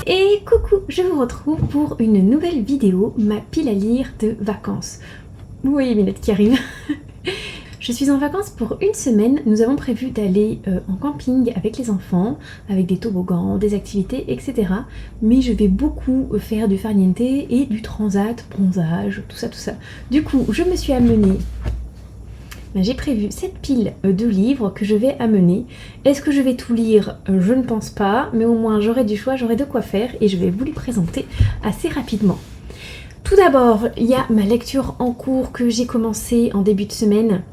Et coucou, je vous retrouve pour une nouvelle vidéo, ma pile à lire de vacances. Oui, Minette qui arrive. Je suis en vacances pour une semaine, nous avons prévu d'aller en camping avec les enfants, avec des toboggans, des activités, etc. Mais je vais beaucoup faire du farniente et du transat, bronzage, tout ça. Du coup, je me suis amenée... J'ai prévu cette pile de livres que je vais amener. Est-ce que je vais tout lire? Je ne pense pas, mais au moins j'aurai du choix, j'aurai de quoi faire et je vais vous les présenter assez rapidement. Tout d'abord, il y a ma lecture en cours que j'ai commencé en début de semaine.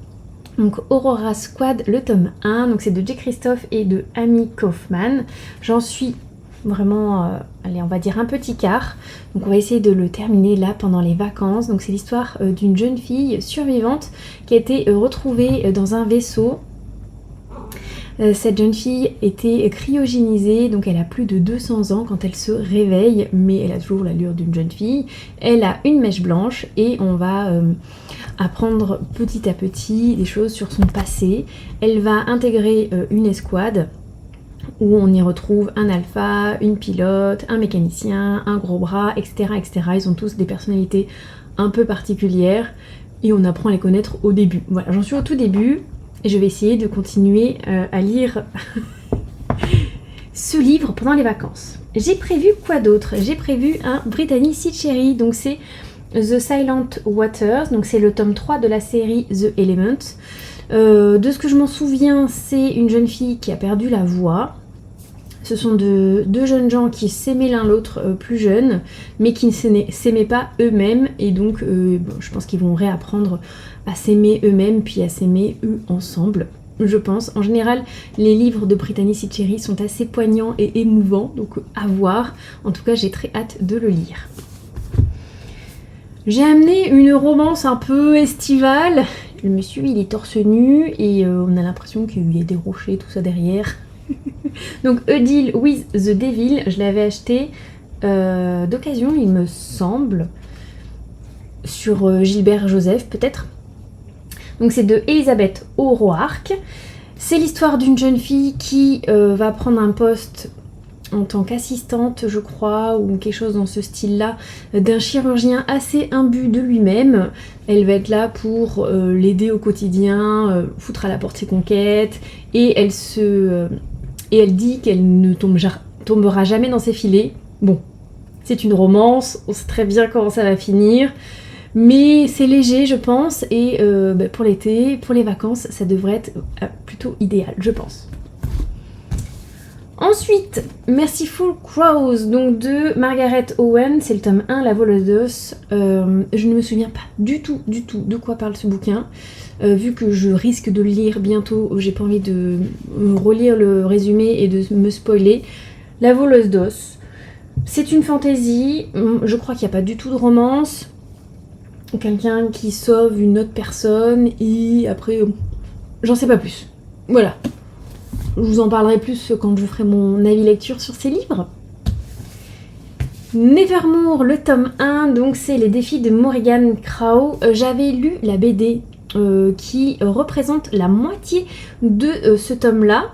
Donc Aurora Squad, le tome 1, donc c'est de J. Christophe et de Amy Kaufman. J'en suis vraiment, allez, on va dire un petit quart. Donc on va essayer de le terminer là pendant les vacances. Donc c'est l'histoire d'une jeune fille survivante qui a été retrouvée dans un vaisseau. Cette jeune fille était cryogénisée, donc elle a plus de 200 ans quand elle se réveille, mais elle a toujours l'allure d'une jeune fille. Elle a une mèche blanche et on va apprendre petit à petit des choses sur son passé. Elle va intégrer une escouade où on y retrouve un alpha, une pilote, un mécanicien, un gros bras, etc. Ils ont tous des personnalités un peu particulières et on apprend à les connaître au début. Voilà, j'en suis au tout début. Et je vais essayer de continuer à lire ce livre pendant les vacances. J'ai prévu quoi d'autre? J'ai prévu un Brittany Setcheri, donc c'est The Silent Waters, donc c'est le tome 3 de la série The Element. De ce que je m'en souviens, c'est une jeune fille qui a perdu la voix. Ce sont deux jeunes gens qui s'aimaient l'un l'autre plus jeunes, mais qui ne s'aimaient pas eux-mêmes. Et donc, je pense qu'ils vont réapprendre à s'aimer eux-mêmes, puis à s'aimer eux ensemble, je pense. En général, les livres de Brittany Setcheri sont assez poignants et émouvants, donc à voir. En tout cas, j'ai très hâte de le lire. J'ai amené une romance un peu estivale. Le monsieur, il est torse nu et on a l'impression qu'il y a des rochers, tout ça derrière. Donc A Deal with the Devil, je l'avais acheté d'occasion, il me semble, sur Gilbert Joseph peut-être. Donc c'est de Elisabeth O'Roark. C'est l'histoire d'une jeune fille qui va prendre un poste en tant qu'assistante, je crois, ou quelque chose dans ce style-là, d'un chirurgien assez imbu de lui-même. Elle va être là pour l'aider au quotidien, foutre à la porte ses conquêtes, et elle dit qu'elle ne tombera jamais dans ses filets. Bon, c'est une romance, on sait très bien comment ça va finir, mais c'est léger, je pense, et pour l'été, pour les vacances, ça devrait être plutôt idéal, je pense. Ensuite, Merciful Crows, donc de Margaret Owen, c'est le tome 1, La voleuse d'os. Je ne me souviens pas du tout de quoi parle ce bouquin. Vu que je risque de le lire bientôt, j'ai pas envie de relire le résumé et de me spoiler. La voleuse d'os, c'est une fantaisie, je crois qu'il n'y a pas du tout de romance. Quelqu'un qui sauve une autre personne et après, j'en sais pas plus. Voilà. Je vous en parlerai plus quand je ferai mon avis lecture sur ces livres. Nevermore, le tome 1, donc c'est les défis de Morrigan Crow. J'avais lu la BD qui représente la moitié de ce tome-là.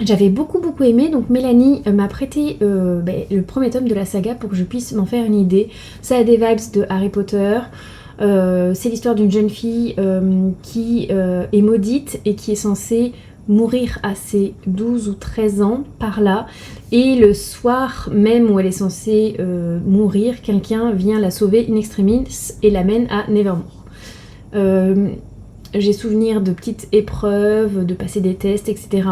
J'avais beaucoup aimé, donc Mélanie m'a prêté le premier tome de la saga pour que je puisse m'en faire une idée. Ça a des vibes de Harry Potter. C'est l'histoire d'une jeune fille qui est maudite et qui est censée mourir à ses 12 ou 13 ans par là, et le soir même où elle est censée mourir, quelqu'un vient la sauver in extremis et l'amène à Nevermore. J'ai souvenir de petites épreuves, de passer des tests, etc.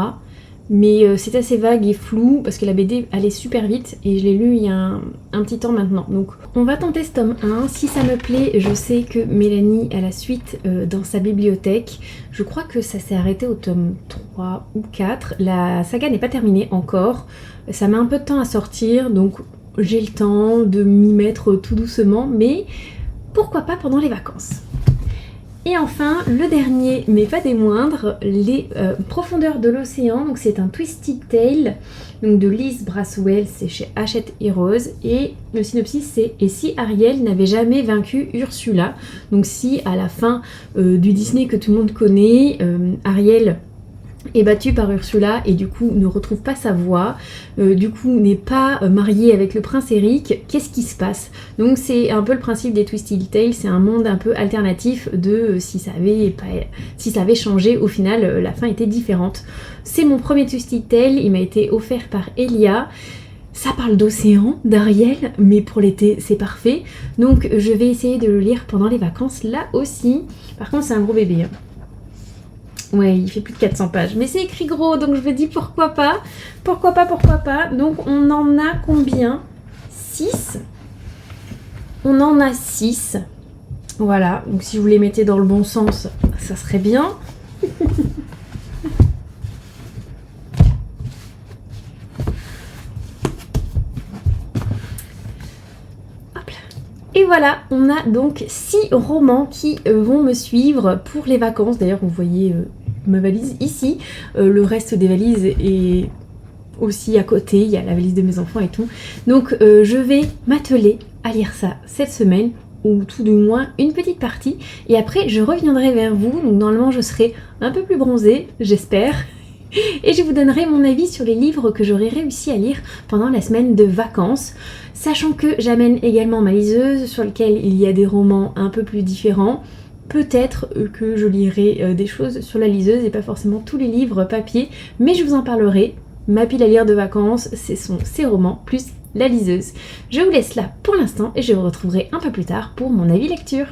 Mais c'est assez vague et flou parce que la BD allait super vite et je l'ai lu il y a un petit temps maintenant. Donc on va tenter ce tome 1. Si ça me plaît, je sais que Mélanie a la suite dans sa bibliothèque. Je crois que ça s'est arrêté au tome 3 ou 4. La saga n'est pas terminée encore. Ça met un peu de temps à sortir, donc j'ai le temps de m'y mettre tout doucement, mais pourquoi pas pendant les vacances. Et enfin, le dernier, mais pas des moindres, les profondeurs de l'océan. Donc c'est un Twisted Tale donc de Liz Braswell, c'est chez Hachette Heroes. Et le synopsis c'est « Et si Ariel n'avait jamais vaincu Ursula ?» Donc si à la fin du Disney que tout le monde connaît, Ariel est battu par Ursula et du coup ne retrouve pas sa voix, du coup n'est pas marié avec le prince Eric. Qu'est-ce qui se passe? Donc c'est un peu le principe des Twisted Tales, c'est un monde un peu alternatif de si ça avait changé, au final la fin était différente. C'est mon premier Twisted Tale, il m'a été offert par Elia. Ça parle d'océan, d'Ariel, mais pour l'été c'est parfait. Donc je vais essayer de le lire pendant les vacances là aussi. Par contre c'est un gros bébé, hein. Ouais, il fait plus de 400 pages. Mais c'est écrit gros, donc je me dis pourquoi pas. Pourquoi pas. Donc on en a combien? 6. On en a 6. Voilà, donc si vous les mettez dans le bon sens, ça serait bien. Et voilà, on a donc 6 romans qui vont me suivre pour les vacances. D'ailleurs, vous voyez ma valise ici. Le reste des valises est aussi à côté. Il y a la valise de mes enfants et tout. Donc, je vais m'atteler à lire ça cette semaine, ou tout du moins une petite partie. Et après, je reviendrai vers vous. Donc, normalement, je serai un peu plus bronzée, j'espère. Et je vous donnerai mon avis sur les livres que j'aurai réussi à lire pendant la semaine de vacances, sachant que j'amène également ma liseuse sur laquelle il y a des romans un peu plus différents. Peut-être que je lirai des choses sur la liseuse et pas forcément tous les livres papier, mais je vous en parlerai. Ma pile à lire de vacances, ce sont ces romans plus la liseuse. Je vous laisse là pour l'instant et je vous retrouverai un peu plus tard pour mon avis lecture.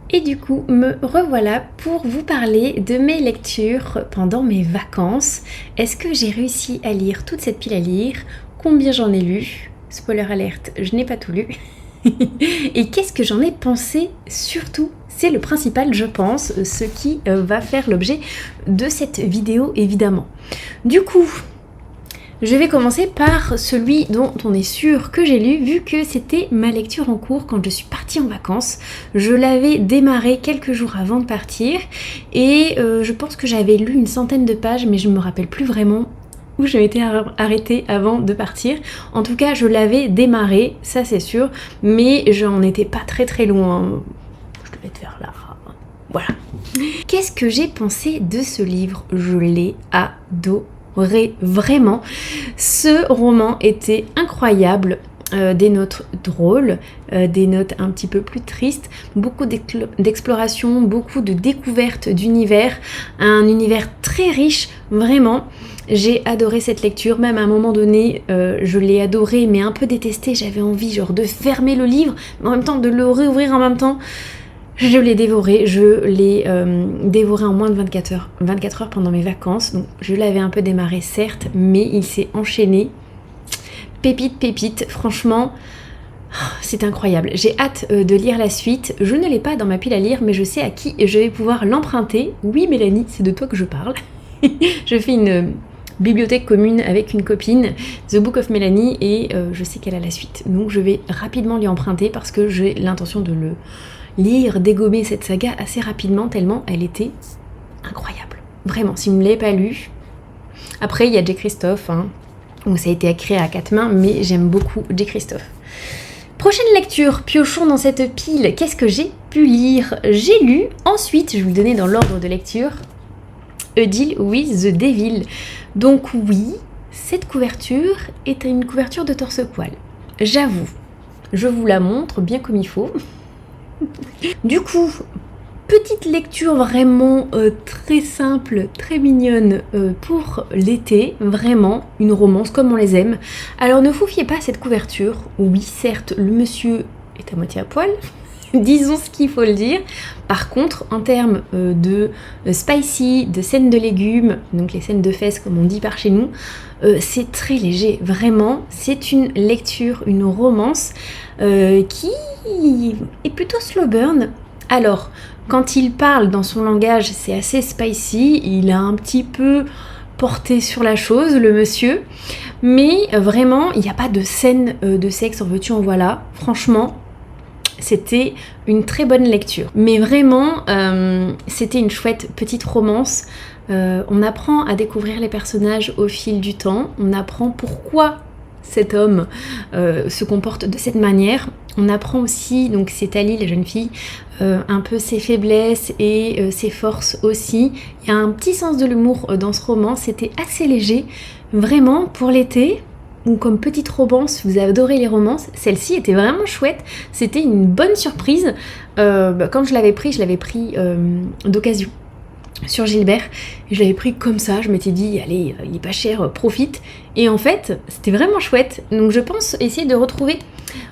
Et du coup, me revoilà pour vous parler de mes lectures pendant mes vacances. Est-ce que j'ai réussi à lire toute cette pile à lire? Combien j'en ai lu? Spoiler alerte, je n'ai pas tout lu. Et qu'est-ce que j'en ai pensé surtout? C'est le principal, je pense, ce qui va faire l'objet de cette vidéo, évidemment. Du coup, je vais commencer par celui dont on est sûr que j'ai lu, vu que c'était ma lecture en cours quand je suis partie en vacances. Je l'avais démarré quelques jours avant de partir et je pense que j'avais lu une centaine de pages, mais je ne me rappelle plus vraiment où je m'étais arrêtée avant de partir. En tout cas, je l'avais démarré, ça c'est sûr, mais j'en étais pas très loin. Je devais être vers là. Voilà. Qu'est-ce que j'ai pensé de ce livre? Je l'ai adoré. Vraiment, ce roman était incroyable, des notes drôles, des notes un petit peu plus tristes, beaucoup d'exploration, beaucoup de découvertes d'univers, un univers très riche, vraiment. J'ai adoré cette lecture, même à un moment donné, je l'ai adoré mais un peu détesté, j'avais envie genre de fermer le livre, mais en même temps de le réouvrir en même temps. Je l'ai dévoré, dévoré en moins de 24 heures pendant mes vacances. Donc je l'avais un peu démarré certes, mais il s'est enchaîné. Pépite, franchement, c'est incroyable. J'ai hâte de lire la suite. Je ne l'ai pas dans ma pile à lire, mais je sais à qui je vais pouvoir l'emprunter. Oui Mélanie, c'est de toi que je parle. Je fais une bibliothèque commune avec une copine, The Book of Mélanie, et je sais qu'elle a la suite. Donc je vais rapidement lui emprunter parce que j'ai l'intention de le lire, dégommer cette saga assez rapidement tellement elle était incroyable. Vraiment, si vous ne l'avez pas lu. Après, il y a J. Christophe, hein, où ça a été écrit à 4 mains, mais j'aime beaucoup J. Christophe. Prochaine lecture, piochons dans cette pile. Qu'est-ce que j'ai pu lire? J'ai lu, ensuite, je vais vous le donner dans l'ordre de lecture, A Deal with the Devil. Donc oui, cette couverture est une couverture de torse-poil. J'avoue, je vous la montre bien comme il faut. Du coup, petite lecture vraiment très simple, très mignonne pour l'été, vraiment une romance comme on les aime. Alors ne vous fiez pas à cette couverture. Oui, certes, le monsieur est à moitié à poil, disons ce qu'il faut le dire. Par contre, en termes de spicy, de scènes de légumes, donc les scènes de fesses comme on dit par chez nous, c'est très léger, vraiment. C'est une lecture, une romance qui est plutôt slow burn. Alors, quand il parle dans son langage, c'est assez spicy, il a un petit peu porté sur la chose, le monsieur, mais vraiment, il n'y a pas de scène de sexe en veux-tu en voilà. Franchement, c'était une très bonne lecture. Mais vraiment, c'était une chouette petite romance. On apprend à découvrir les personnages au fil du temps, on apprend pourquoi cet homme se comporte de cette manière. On apprend aussi, donc c'est Ali, la jeune fille, un peu ses faiblesses et ses forces aussi. Il y a un petit sens de l'humour dans ce roman, c'était assez léger, vraiment pour l'été. Ou comme petite romance, vous adorez les romances, celle-ci était vraiment chouette, c'était une bonne surprise. Quand je l'avais pris d'occasion sur Gilbert, et je l'avais pris comme ça, je m'étais dit allez, il est pas cher, profite. Et en fait, c'était vraiment chouette. Donc je pense essayer de retrouver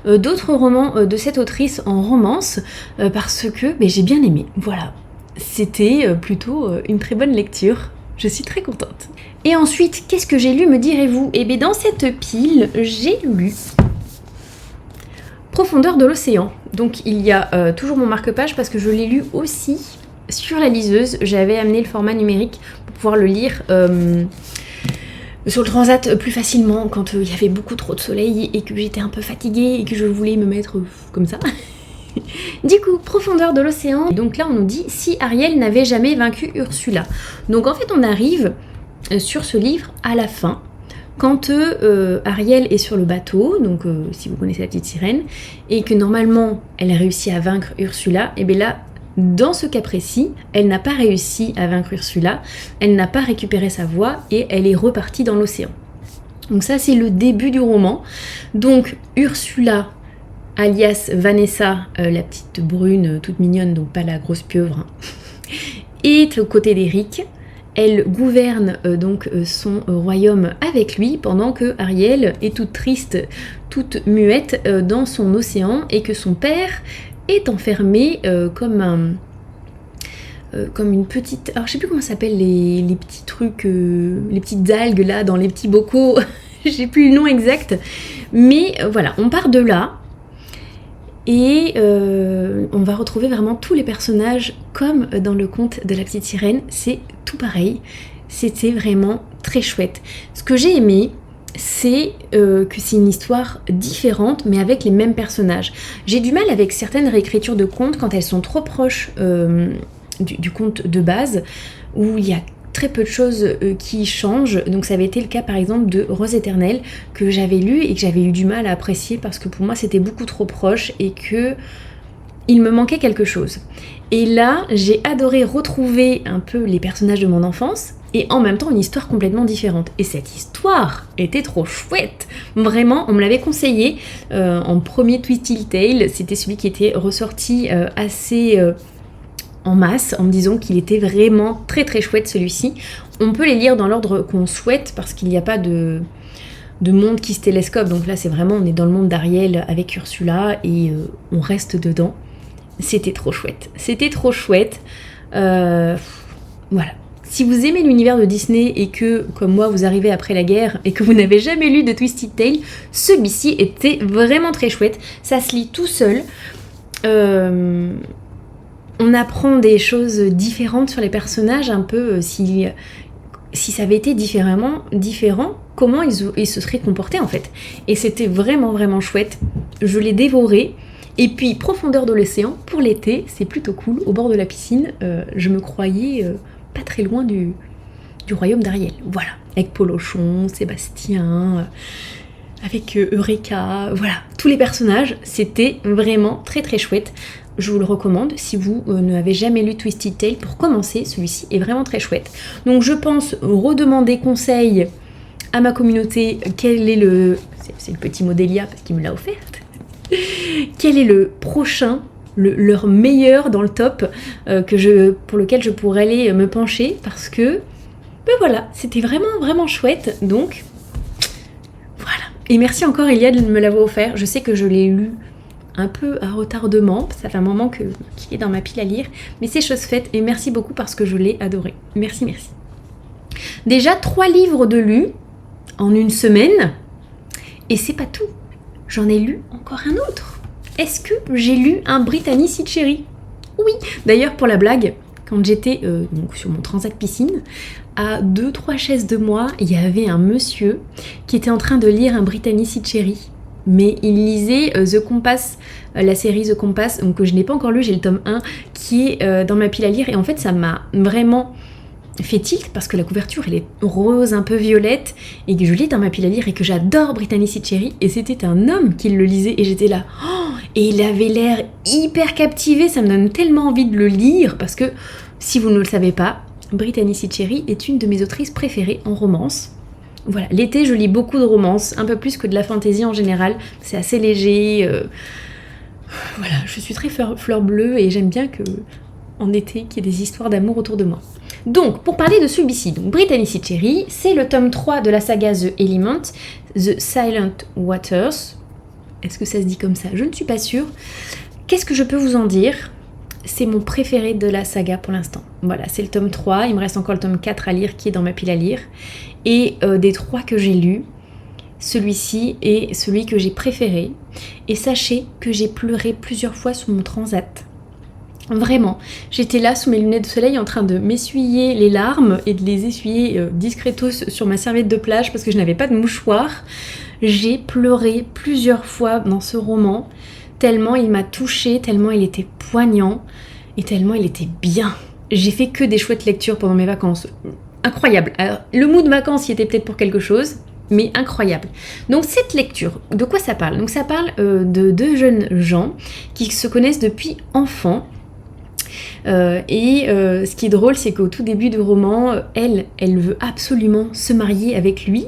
d'autres romans de cette autrice en romance, parce que j'ai bien aimé. Voilà, c'était plutôt une très bonne lecture. Je suis très contente. Et ensuite, qu'est-ce que j'ai lu, me direz-vous? Eh bien, dans cette pile, j'ai lu Profondeur de l'océan. Donc, il y a toujours mon marque-page parce que je l'ai lu aussi sur la liseuse. J'avais amené le format numérique pour pouvoir le lire sur le transat plus facilement quand il y avait beaucoup trop de soleil et que j'étais un peu fatiguée et que je voulais me mettre comme ça. Du coup, Profondeur de l'océan. Donc là, on nous dit si Ariel n'avait jamais vaincu Ursula. Donc en fait, on arrive sur ce livre à la fin, quand Ariel est sur le bateau, donc si vous connaissez la petite sirène, et que normalement, elle a réussi à vaincre Ursula, et bien là, dans ce cas précis, elle n'a pas réussi à vaincre Ursula, elle n'a pas récupéré sa voix et elle est repartie dans l'océan. Donc ça, c'est le début du roman. Donc Ursula, alias Vanessa, la petite brune toute mignonne, donc pas la grosse pieuvre, est aux côtés d'Eric. Elle gouverne donc son royaume avec lui, pendant que Ariel est toute triste, toute muette dans son océan, et que son père est enfermé comme une petite... Alors je sais plus comment ça s'appelle les petits trucs, les petites algues là dans les petits bocaux, j'ai plus le nom exact, mais voilà, on part de là. Et on va retrouver vraiment tous les personnages comme dans le conte de la petite sirène, c'est tout pareil, c'était vraiment très chouette. Ce que j'ai aimé, c'est que c'est une histoire différente mais avec les mêmes personnages. J'ai du mal avec certaines réécritures de contes quand elles sont trop proches du conte de base, où il y a très peu de choses qui changent. Donc ça avait été le cas par exemple de Rose éternelle, que j'avais lu et que j'avais eu du mal à apprécier parce que pour moi c'était beaucoup trop proche et que il me manquait quelque chose. Et là j'ai adoré retrouver un peu les personnages de mon enfance et en même temps une histoire complètement différente. Et cette histoire était trop chouette, vraiment. On me l'avait conseillé en premier Twisty Tale, c'était celui qui était ressorti assez en masse, en me disant qu'il était vraiment très très chouette celui-ci. On peut les lire dans l'ordre qu'on souhaite parce qu'il n'y a pas de monde qui se télescope, donc là c'est vraiment, on est dans le monde d'Ariel avec Ursula et on reste dedans. C'était trop chouette, voilà. Si vous aimez l'univers de Disney et que, comme moi, vous arrivez après la guerre et que vous n'avez jamais lu de Twisted Tale, celui-ci était vraiment très chouette. Ça se lit tout seul. On apprend des choses différentes sur les personnages, un peu si ça avait été différent, comment ils se seraient comportés en fait. Et c'était vraiment vraiment chouette. Je l'ai dévoré. Et puis Profondeur de l'océan, pour l'été, c'est plutôt cool. Au bord de la piscine, je me croyais pas très loin du royaume d'Ariel. Voilà, avec Polochon, Sébastien, avec Eureka, voilà, tous les personnages, c'était vraiment très très chouette. Je vous le recommande si vous n'avez jamais lu Twisted Tale. Pour commencer, celui-ci est vraiment très chouette. Donc je pense redemander conseil à ma communauté. Quel est le... C'est le petit Modélia parce qu'il me l'a offerte. Quel est le prochain, leur meilleur dans le top pour lequel je pourrais aller me pencher, parce que voilà, c'était vraiment vraiment chouette. Donc voilà. Et merci encore Iliade de me l'avoir offert. Je sais que je l'ai lu un peu à retardement, ça fait un moment qu'il est dans ma pile à lire, mais c'est chose faite et merci beaucoup parce que je l'ai adoré. Merci. Déjà 3 livres de lus en une semaine, et c'est pas tout. J'en ai lu encore un autre. Est-ce que j'ai lu un Brittany Sitcheri? Oui. D'ailleurs, pour la blague, quand j'étais donc sur mon transat piscine, à 2-3 chaises de moi, il y avait un monsieur qui était en train de lire un Brittany Sitcheri. Mais il lisait The Compass, la série The Compass, donc que je n'ai pas encore lu, j'ai le tome 1 qui est dans ma pile à lire. Et en fait, ça m'a vraiment fait tilt parce que la couverture elle est rose un peu violette et que je lis dans ma pile à lire et que j'adore Brittany C. Cherry et c'était un homme qui le lisait et j'étais là et il avait l'air hyper captivé, ça me donne tellement envie de le lire parce que si vous ne le savez pas, Brittany C. Cherry est une de mes autrices préférées en romance. Voilà, l'été je lis beaucoup de romances, un peu plus que de la fantaisie en général, c'est assez léger, voilà, je suis très fleur bleue et j'aime bien que en été qu'il y ait des histoires d'amour autour de moi. Donc, pour parler de celui-ci, donc Brittany C. Cherry, c'est le tome 3 de la saga The Element, The Silent Waters. Est-ce que ça se dit comme ça? Je ne suis pas sûre. Qu'est-ce que je peux vous en dire? C'est mon préféré de la saga pour l'instant. Voilà, c'est le tome 3, il me reste encore le tome 4 à lire qui est dans ma pile à lire. Et des 3 que j'ai lus, celui-ci est celui que j'ai préféré. Et sachez que j'ai pleuré plusieurs fois sur mon transat. Vraiment, j'étais là sous mes lunettes de soleil en train de m'essuyer les larmes et de les essuyer discretos sur ma serviette de plage parce que je n'avais pas de mouchoir. J'ai pleuré plusieurs fois dans ce roman, tellement il m'a touchée, tellement il était poignant et tellement il était bien. J'ai fait que des chouettes lectures pendant mes vacances. Incroyable. Alors, le mood vacances y était peut-être pour quelque chose, mais incroyable. Donc cette lecture, de quoi ça parle? Donc ça parle de 2 jeunes gens qui se connaissent depuis enfants. Ce qui est drôle, c'est qu'au tout début du roman, elle veut absolument se marier avec lui.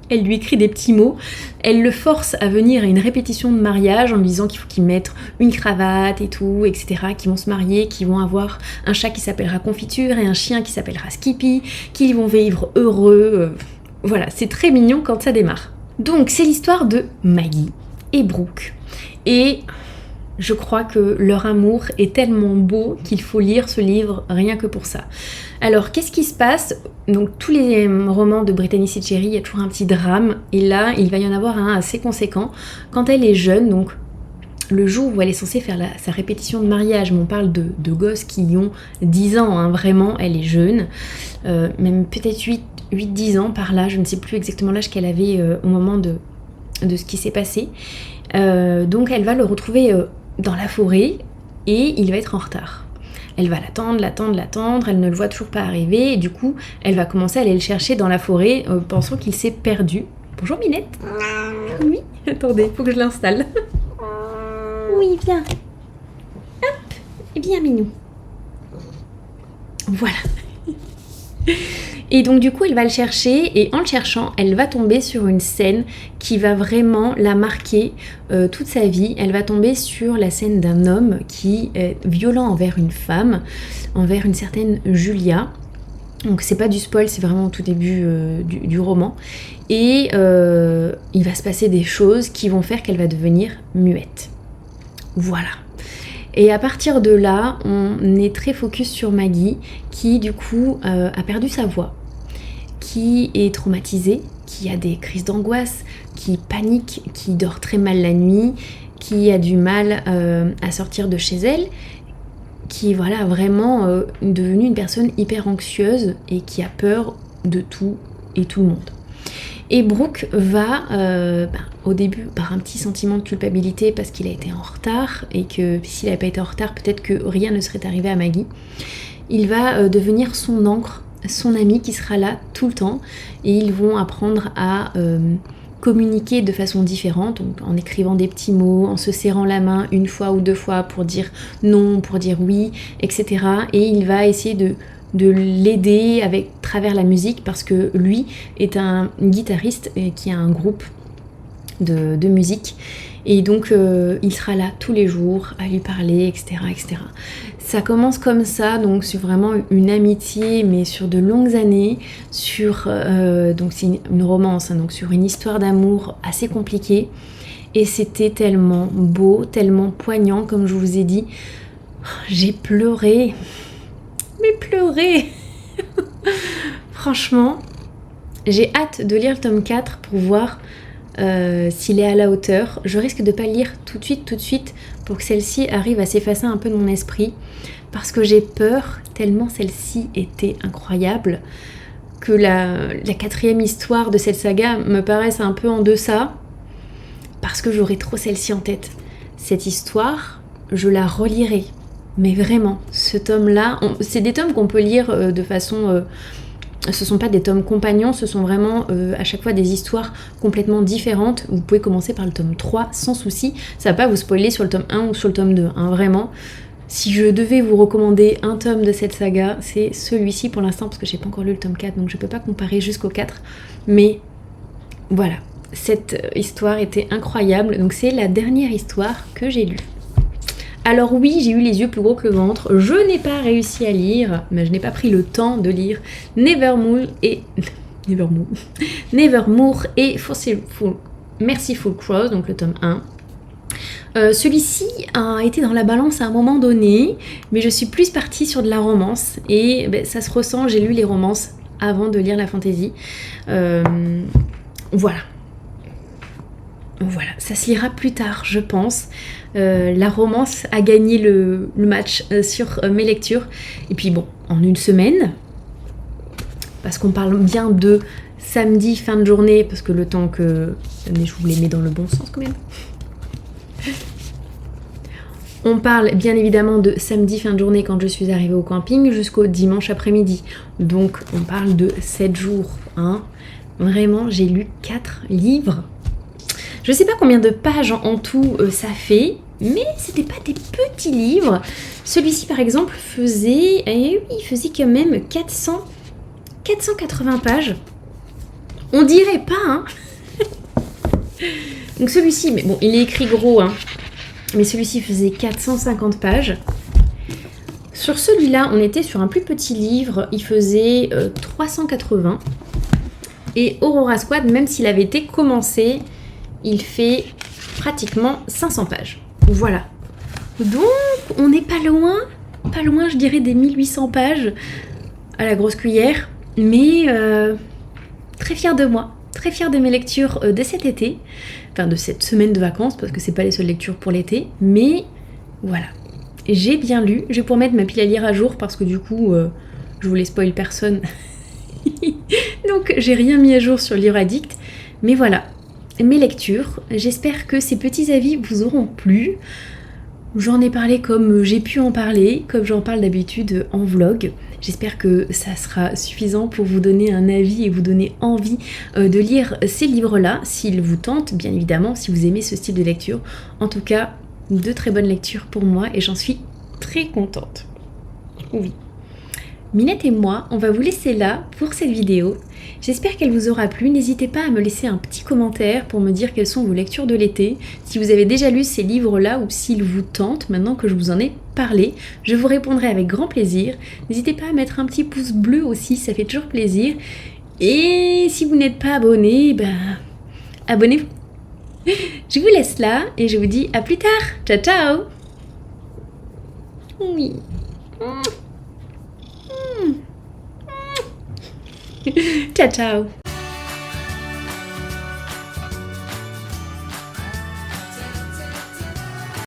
Elle lui écrit des petits mots. Elle le force à venir à une répétition de mariage en lui disant qu'il faut qu'ils mettent une cravate et tout, etc. Qu'ils vont se marier, qu'ils vont avoir un chat qui s'appellera Confiture et un chien qui s'appellera Skippy, qu'ils vont vivre heureux. Voilà, c'est très mignon quand ça démarre. Donc c'est l'histoire de Maggie et Brooke. Et je crois que leur amour est tellement beau qu'il faut lire ce livre rien que pour ça. Alors, qu'est-ce qui se passe? Donc, tous les romans de Brittany C. Cherry, il y a toujours un petit drame. Et là, il va y en avoir un assez conséquent. Quand elle est jeune, donc le jour où elle est censée faire sa répétition de mariage, mais on parle de gosses qui ont 10 ans, hein, vraiment, elle est jeune. Même peut-être 8-10 ans par là, je ne sais plus exactement l'âge qu'elle avait au moment de ce qui s'est passé. Donc, elle va le retrouver dans la forêt et il va être en retard. Elle va l'attendre, elle ne le voit toujours pas arriver et du coup elle va commencer à aller le chercher dans la forêt pensant qu'il s'est perdu. Bonjour Minette. Oui, attendez, faut que je l'installe. Oui, viens. Hop, et bien Minou. Voilà. Et donc du coup elle va le chercher et en le cherchant elle va tomber sur une scène qui va vraiment la marquer toute sa vie. Elle va tomber sur la scène d'un homme qui est violent envers une femme, envers une certaine Julia. Donc c'est pas du spoil, c'est vraiment au tout début du roman. Et il va se passer des choses qui vont faire qu'elle va devenir muette. Voilà. Et à partir de là, on est très focus sur Maggie, qui du coup a perdu sa voix, qui est traumatisée, qui a des crises d'angoisse, qui panique, qui dort très mal la nuit, qui a du mal à sortir de chez elle, qui est voilà, vraiment devenue une personne hyper anxieuse et qui a peur de tout et tout le monde. Et Brooke va, au début, par un petit sentiment de culpabilité parce qu'il a été en retard et que s'il n'avait pas été en retard, peut-être que rien ne serait arrivé à Maggie. Il va devenir son ancre, son ami qui sera là tout le temps et ils vont apprendre à communiquer de façon différente, donc en écrivant des petits mots, en se serrant la main 1 fois ou 2 fois pour dire non, pour dire oui, etc. Et il va essayer de l'aider avec travers la musique parce que lui est un guitariste qui a un groupe de musique et donc il sera là tous les jours à lui parler, etc., etc. Ça commence comme ça, donc sur vraiment une amitié mais sur de longues années, sur donc c'est une romance, hein, donc sur une histoire d'amour assez compliquée et c'était tellement beau, tellement poignant comme je vous ai dit. J'ai pleuré. Mais pleurer. Franchement, j'ai hâte de lire le tome 4 pour voir s'il est à la hauteur. Je risque de pas le lire tout de suite pour que celle-ci arrive à s'effacer un peu de mon esprit parce que j'ai peur tellement celle-ci était incroyable que la 4e histoire de cette saga me paraisse un peu en deçà parce que j'aurais trop celle-ci en tête. Cette histoire, je la relirai. Mais vraiment, ce tome-là, c'est des tomes qu'on peut lire de façon... ce sont pas des tomes compagnons, ce sont vraiment à chaque fois des histoires complètement différentes. Vous pouvez commencer par le tome 3 sans souci. Ça va pas vous spoiler sur le tome 1 ou sur le tome 2, hein, vraiment. Si je devais vous recommander un tome de cette saga, c'est celui-ci pour l'instant, parce que j'ai pas encore lu le tome 4, donc je peux pas comparer jusqu'au 4. Mais voilà, cette histoire était incroyable. Donc c'est la dernière histoire que j'ai lue. Alors oui, j'ai eu les yeux plus gros que le ventre, je n'ai pas réussi à lire, mais je n'ai pas pris le temps de lire Nevermoor et Merciful Crows, donc le tome 1. Celui-ci a été dans la balance à un moment donné, mais je suis plus partie sur de la romance, et ça se ressent, j'ai lu les romances avant de lire la fantasy. Voilà, ça se lira plus tard, je pense. La romance a gagné le match sur mes lectures. Et puis bon, en une semaine, parce qu'on parle bien de samedi, fin de journée, parce que le temps que... Mais je vous les mets dans le bon sens quand même. On parle bien évidemment de samedi, fin de journée, quand je suis arrivée au camping, jusqu'au dimanche après-midi. Donc on parle de 7 jours. Hein. Vraiment, j'ai lu 4 livres. Je sais pas combien de pages en tout ça fait, mais c'était pas des petits livres. Celui-ci par exemple faisait quand même 480 pages. On dirait pas, hein. Donc celui-ci, mais bon, il est écrit gros, hein. Mais celui-ci faisait 450 pages. Sur celui-là, on était sur un plus petit livre, il faisait 380. Et Aurora Squad, même s'il avait été commencé, il fait pratiquement 500 pages. Voilà. Donc, on n'est pas loin, je dirais, des 1800 pages à la grosse cuillère. Mais très fière de moi, très fière de mes lectures de cet été. Enfin, de cette semaine de vacances, parce que c'est pas les seules lectures pour l'été. Mais voilà. J'ai bien lu. Je vais pouvoir mettre ma pile à lire à jour, parce que du coup, je voulais spoil personne. Donc, j'ai rien mis à jour sur Livre Addict. Mais voilà. Mes lectures. J'espère que ces petits avis vous auront plu. J'en ai parlé comme j'ai pu en parler, comme j'en parle d'habitude en vlog. J'espère que ça sera suffisant pour vous donner un avis et vous donner envie de lire ces livres-là, s'ils vous tentent, bien évidemment, si vous aimez ce style de lecture. En tout cas, de très bonnes lectures pour moi et j'en suis très contente. Oui. Minette et moi, on va vous laisser là pour cette vidéo. J'espère qu'elle vous aura plu. N'hésitez pas à me laisser un petit commentaire pour me dire quelles sont vos lectures de l'été. Si vous avez déjà lu ces livres-là ou s'ils vous tentent, maintenant que je vous en ai parlé, je vous répondrai avec grand plaisir. N'hésitez pas à mettre un petit pouce bleu aussi, ça fait toujours plaisir. Et si vous n'êtes pas abonné, abonnez-vous. Je vous laisse là et je vous dis à plus tard. Ciao, ciao. Oui. Ciao, ciao.